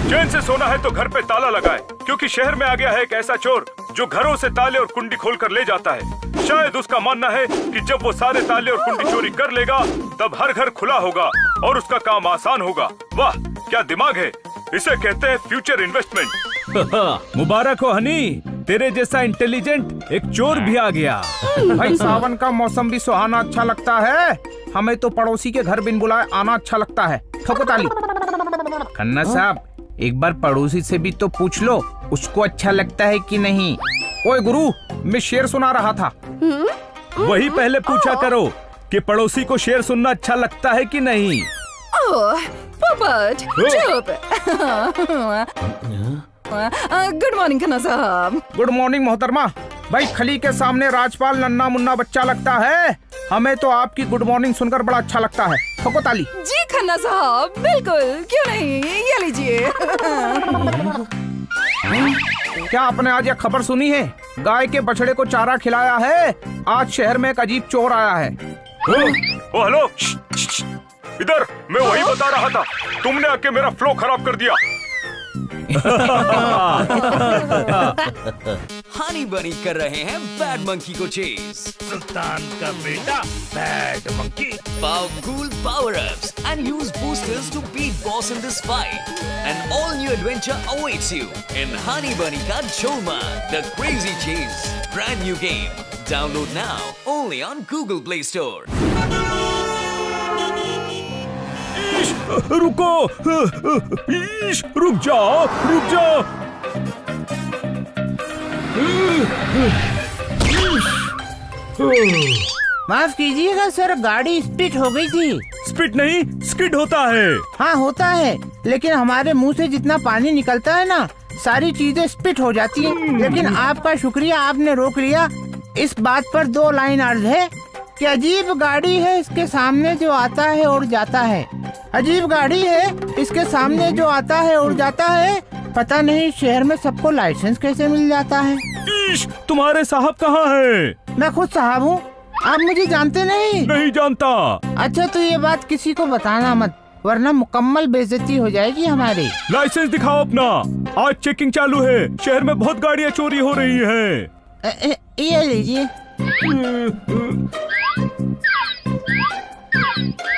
चैन से सोना है तो घर पे ताला लगाए, क्योंकि शहर में आ गया है एक ऐसा चोर जो घरों से ताले और कुंडी खोलकर ले जाता है। शायद उसका मानना है कि जब वो सारे ताले और कुंडी चोरी कर लेगा तब हर घर खुला होगा और उसका काम आसान होगा। वाह क्या दिमाग है, इसे कहते हैं फ्यूचर इन्वेस्टमेंट। मुबारक हो हनी, तेरे जैसा इंटेलिजेंट एक चोर भी आ गया। भाई सावन का मौसम भी सुहाना अच्छा लगता है, हमें तो पड़ोसी के घर बिन बुलाए आना अच्छा लगता है। ठोको ताली। खन्ना साहब एक बार पड़ोसी से भी तो पूछ लो उसको अच्छा लगता है कि नहीं। ओए गुरु, मैं शेर सुना रहा था। वही पहले पूछा करो कि पड़ोसी को शेर सुनना अच्छा लगता है कि नहीं। पोपट चुप। गुड मॉर्निंग खन्ना साहब। गुड मॉर्निंग मोहतरमा। भाई खली के सामने राजपाल नन्ना मुन्ना बच्चा लगता है, हमें तो आपकी गुड मॉर्निंग सुनकर बड़ा अच्छा लगता है। ठोको ताली। जी खन्ना साहब बिल्कुल, क्यों नहीं, ये लीजिए। क्या आपने आज यह खबर सुनी है? गाय के बछड़े को चारा खिलाया है, आज शहर में एक अजीब चोर आया है। ओ हेलो, इधर, मैं वही बता रहा था, तुमने आके मेरा फ्लो खराब कर दिया। हनी बनी कर रहे हैं बैड मंकी को चेज। सुल्तान का बेटा bad monkey. Power cool power-ups and use boosters to beat boss in this fight. An all-new adventure awaits you in Honey Bunny Ka Choma, the Crazy Chase. Brand new game. Download now only on Google Play Store. रुको, रुक जाओ, रुक जाओ। माफ कीजिएगा sir, गाड़ी spit हो गई थी। स्पिट नहीं, स्किड होता है। हाँ होता है, लेकिन हमारे मुंह से जितना पानी निकलता है ना, सारी चीजें स्पिट हो जाती हैं। लेकिन आपका शुक्रिया, आपने रोक लिया। इस बात पर 2 लाइन अर्ज है कि अजीब गाड़ी है, इसके सामने जो आता है उड़ जाता है। अजीब गाड़ी है, इसके सामने जो आता है उड़ जाता है। पता नहीं शहर में सबको लाइसेंस कैसे मिल जाता है। तुम्हारे साहब कहाँ हैं? मैं खुद साहब हूँ, आप मुझे जानते नहीं? नहीं जानता। अच्छा तो ये बात किसी को बताना मत, वरना मुकम्मल बेइज्जती हो जाएगी हमारी। लाइसेंस दिखाओ अपना, आज चेकिंग चालू है। शहर में बहुत गाड़ियाँ चोरी हो रही हैं। ये लीजिए।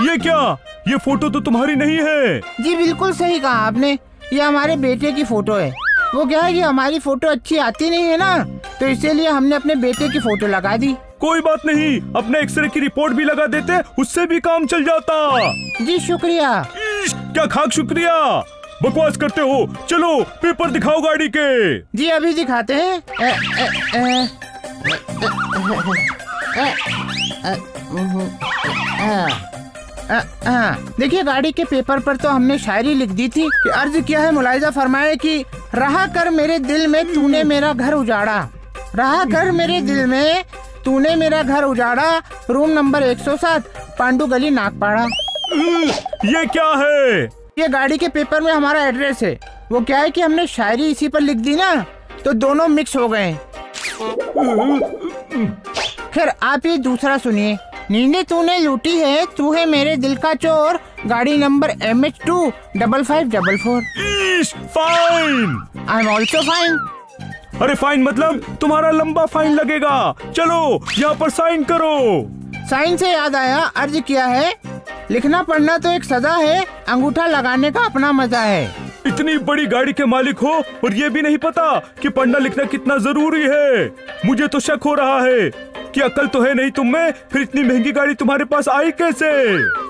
ये क्या? ये फोटो तो तुम्हारी नहीं है। जी बिल्कुल सही कहा आपने, ये हमारे बेटे की फोटो है। वो क्या है कि हमारी फोटो अच्छी आती नहीं है ना, तो इसीलिए हमने अपने बेटे की फोटो लगा दी। कोई बात नहीं, अपने एक्सरे की रिपोर्ट भी लगा देते, उससे भी काम चल जाता। जी शुक्रिया। क्या खाक शुक्रिया, बकवास करते हो। चलो पेपर दिखाओ गाड़ी के। जी अभी दिखाते हैं। देखिए गाड़ी के पेपर पर तो हमने शायरी लिख दी थी कि अर्ज किया है मुलाहिजा फरमाए कि रहा कर मेरे दिल में तूने मेरा घर उजाड़ा। रहा कर मेरे दिल में तूने मेरा घर उजाड़ा। रूम नंबर 107, पांडू गली, नागपाड़ा। ये क्या है? ये गाड़ी के पेपर में हमारा एड्रेस है। वो क्या है कि हमने शायरी इसी पर लिख दी ना, तो दोनों मिक्स हो गए। खैर आप ये दूसरा सुनिए। नींदे तूने लूटी है, तू है मेरे दिल का चोर। गाड़ी number MH2 5544। Fine. I am also fine. अरे फाइन मतलब तुम्हारा लंबा फाइन लगेगा। चलो यहाँ पर साइन करो। साइन से याद आया, अर्ज किया है लिखना पढ़ना तो एक सजा है, अंगूठा लगाने का अपना मजा है। इतनी बड़ी गाड़ी के मालिक हो और ये भी नहीं पता कि पढ़ना लिखना कितना जरूरी है। मुझे तो शक हो रहा है कि अकल तो है नहीं तुम में, फिर इतनी महंगी गाड़ी तुम्हारे पास आई कैसे?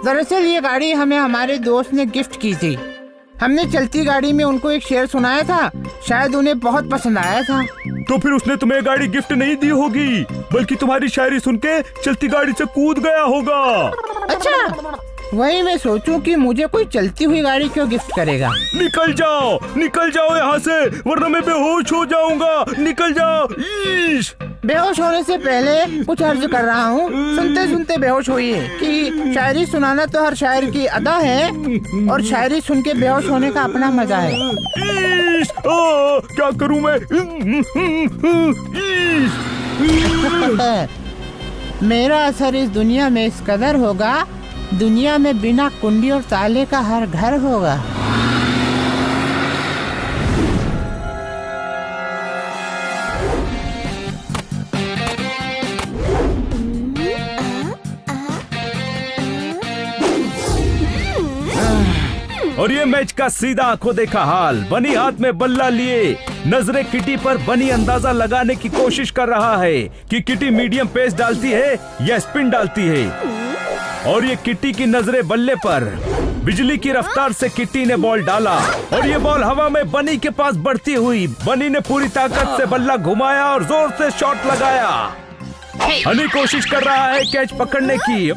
दरअसल ये गाड़ी हमें हमारे दोस्त ने गिफ्ट की थी। हमने चलती गाड़ी में उनको एक शेर सुनाया था, शायद उन्हें बहुत पसंद आया था। तो फिर उसने तुम्हें गाड़ी गिफ्ट नहीं दी होगी, बल्कि तुम्हारी शायरी सुन के चलती गाड़ी से कूद गया होगा। अच्छा, वही मैं सोचूं कि मुझे कोई चलती हुई गाड़ी क्यों गिफ्ट करेगा। निकल जाओ यहाँ से, वरना मैं बेहोश हो जाऊंगा। निकल जाओ। बेहोश होने से पहले कुछ अर्ज कर रहा हूँ, सुनते सुनते बेहोश हुई है कि शायरी सुनाना तो हर शायर की अदा है, और शायरी सुन के बेहोश होने का अपना मजा है। क्या करूँ मैं? मेरा असर इस दुनिया में इस कदर होगा, दुनिया में बिना कुंडी और ताले का हर घर होगा। और ये मैच का सीधा आंखों देखा हाल। बनी हाथ में बल्ला लिए नजरे किटी पर बनी अंदाजा लगाने की कोशिश कर रहा है कि किटी मीडियम पेस डालती है या स्पिन डालती है। और ये किटी की नजरे बल्ले पर। बिजली की रफ्तार से किटी ने बॉल डाला और ये बॉल हवा में बनी के पास बढ़ती हुई। बनी ने पूरी ताकत से बल्ला घुमाया और जोर से शॉट लगाया। हनी कोशिश कर रहा है कैच पकड़ने की,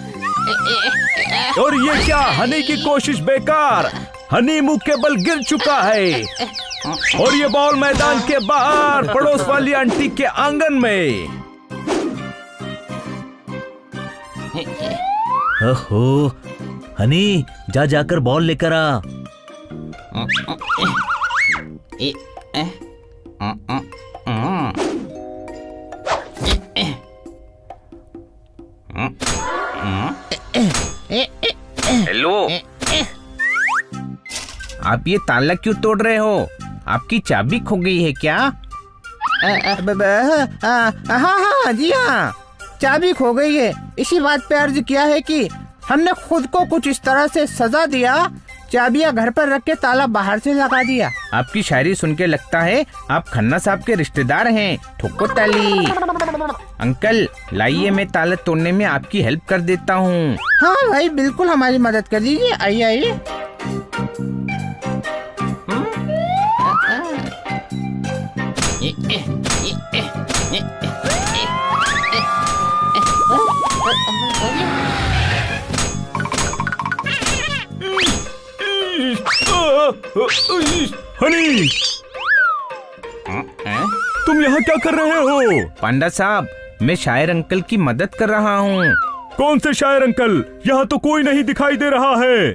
और ये क्या, हनी की कोशिश बेकार। हनी मुंह के बल गिर चुका है और ये बॉल मैदान के बाहर पड़ोस वाली आंटी के आंगन में। ओहो, हनी जा जाकर बॉल लेकर आ। हेलो, आप ये ताला क्यों तोड़ रहे हो? आपकी चाबी खो गई है क्या? हाँ जी हाँ, चाबी खो गई है। इसी बात पे अर्ज किया है कि हमने खुद को कुछ इस तरह से सजा दिया, चाबियां घर पर रख के ताला बाहर से लगा दिया। आपकी शायरी सुन के लगता है आप खन्ना साहब के रिश्तेदार हैं। ठोको ताली। अंकल लाइए, मैं ताला तोड़ने में आपकी हेल्प कर देता हूँ। हाँ भाई, बिल्कुल हमारी मदद कर दीजिए। आइए आइए। हनी, तुम यहाँ क्या कर रहे हो? पांडा साहब, मैं शायर अंकल की मदद कर रहा हूँ। कौन से शायर अंकल? यहाँ तो कोई नहीं दिखाई दे रहा है।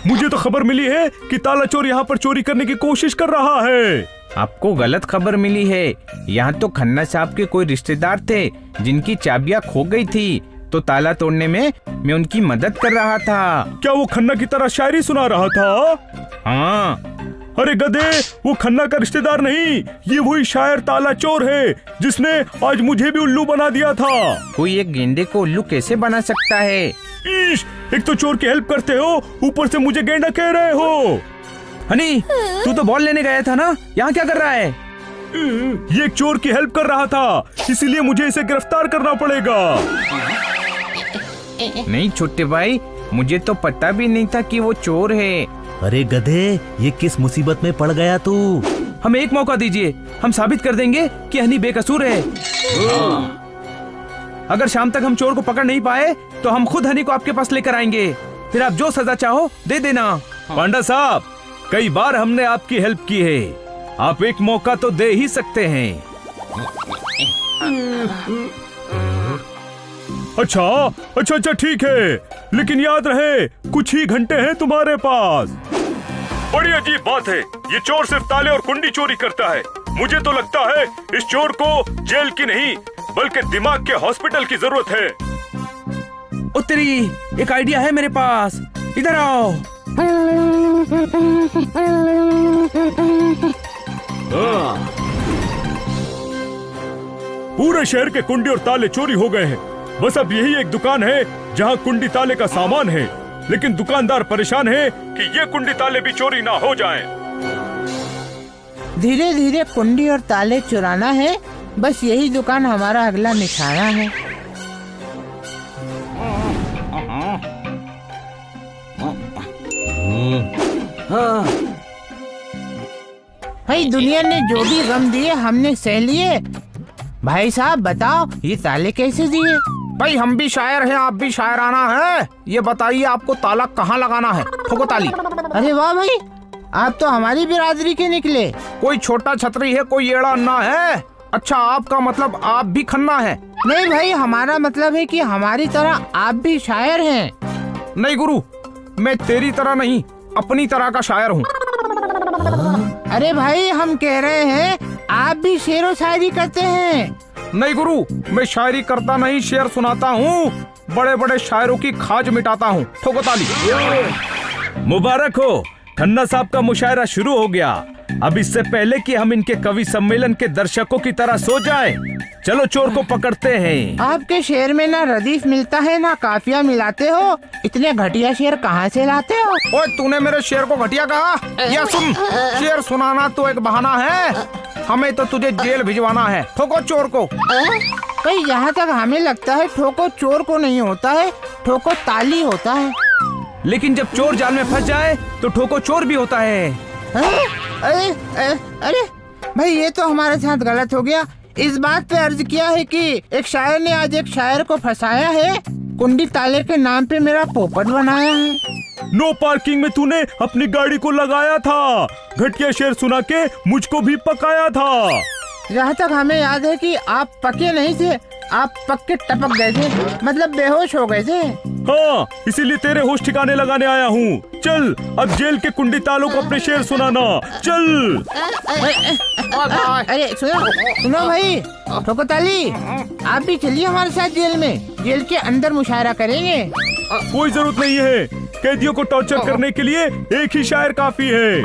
मुझे तो खबर मिली है कि ताला चोर यहाँ पर चोरी करने की कोशिश कर रहा है। आपको गलत खबर मिली है। यहाँ तो खन्ना साहब के कोई रिश्तेदार थे जिनकी चाबियाँ खो गई थी, तो ताला तोड़ने में मैं उनकी मदद कर रहा था। क्या वो खन्ना की तरह शायरी सुना रहा था? हाँ। अरे गधे, वो खन्ना का रिश्तेदार नहीं, ये वही शायर ताला चोर है जिसने आज मुझे भी उल्लू बना दिया था। कोई एक गेंडे को उल्लू कैसे बना सकता है? ईश, एक तो चोर की हेल्प करते हो, ऊपर से मुझे गेंडा कह रहे हो। हनी, तू तो बॉल लेने गया था ना, यहाँ क्या कर रहा है? ये एक चोर की हेल्प कर रहा था, इसीलिए मुझे इसे गिरफ्तार करना पड़ेगा। नहीं छोटे भाई, मुझे तो पता भी नहीं था कि वो चोर है। अरे गधे, ये किस मुसीबत में पड़ गया तू? हमें एक मौका दीजिए, हम साबित कर देंगे कि हनी बेकसूर है। अगर शाम तक हम चोर को पकड़ नहीं पाए तो हम खुद हनी को आपके पास लेकर आएंगे, फिर आप जो सजा चाहो दे देना। पांडा साहब, कई बार हमने आपकी हेल्प की है, आप एक मौका तो दे ही सकते हैं। अच्छा ठीक है, लेकिन याद रहे कुछ ही घंटे हैं तुम्हारे पास। बड़ी अजीब बात है, ये चोर सिर्फ ताले और कुंडी चोरी करता है। मुझे तो लगता है इस चोर को जेल की नहीं बल्कि दिमाग के हॉस्पिटल की जरूरत है। ओ तेरी, एक आइडिया है मेरे पास, इधर आओ। पूरे शहर के कुंडी और ताले चोरी हो गए हैं। बस अब यही एक दुकान है जहाँ कुंडी ताले का सामान है, लेकिन दुकानदार परेशान है कि ये कुंडी ताले भी चोरी ना हो जाएं। धीरे धीरे कुंडी और ताले चुराना है, बस यही दुकान हमारा अगला निशाना है। भाई, दुनिया ने जो भी गम दिए हमने सह लिए। भाई साहब बताओ, ये ताले कैसे दिए? भाई हम भी शायर हैं, आप भी शायराना है। ये बताइए आपको ताला कहाँ लगाना है? ठोको ताली। अरे वाह भाई, आप तो हमारी बिरादरी के निकले। कोई छोटा छतरी है, कोई एड़ा अन्ना है। अच्छा, आपका मतलब आप भी खन्ना है? नहीं भाई, हमारा मतलब है कि हमारी तरह आप भी शायर हैं। नहीं गुरु, मैं तेरी तरह नहीं, अपनी तरह का शायर हूँ। अरे भाई, हम कह रहे हैं आप भी शेरो शायरी करते हैं। नहीं गुरु, मैं शायरी करता नहीं, शेर सुनाता हूँ। बड़े बड़े शायरों की खाज मिटाता हूँ। ठोको ताली। मुबारक हो, खन्ना साहब का मुशायरा शुरू हो गया। अब इससे पहले कि हम इनके कवि सम्मेलन के दर्शकों की तरह सो जाएं, चलो चोर को पकड़ते हैं। आपके शेर में ना रदीफ मिलता है ना काफिया मिलाते हो, इतने घटिया शेर कहाँ से लाते हो? ओए तूने मेरे शेर को घटिया कहा? या सुन, शेर सुनाना तो एक बहाना है, हमें तो तुझे जेल भिजवाना है। ठोको चोर को। कहीं यहाँ तक हमें लगता है ठोको चोर को नहीं होता है, ठोको ताली होता है। लेकिन जब चोर जाल में फंस जाए तो ठोको चोर भी होता है। अरे अरे भाई, ये तो हमारे साथ गलत हो गया। इस बात पे अर्ज किया है कि एक शायर ने आज एक शायर को फंसाया है, कुंडी ताले के नाम पे मेरा पोपट बनाया है। नो पार्किंग में तूने अपनी गाड़ी को लगाया था, घटिया शेर सुना के मुझको भी पकाया था। जहाँ तक हमें याद है कि आप पके नहीं थे, आप पक्के टपक गए थे, मतलब बेहोश हो गए थे। हाँ, इसीलिए तेरे होश ठिकाने लगाने आया हूँ। चल अब जेल के कुंडी तालों को अपने शेर सुनाना। चल। अरे सुनो भाई, ठोको ताली, आप भी चलिए हमारे साथ जेल में, जेल के अंदर मुशायरा करेंगे। कोई जरूरत नहीं है, कैदियों को टॉर्चर करने के लिए एक ही शायर काफी है।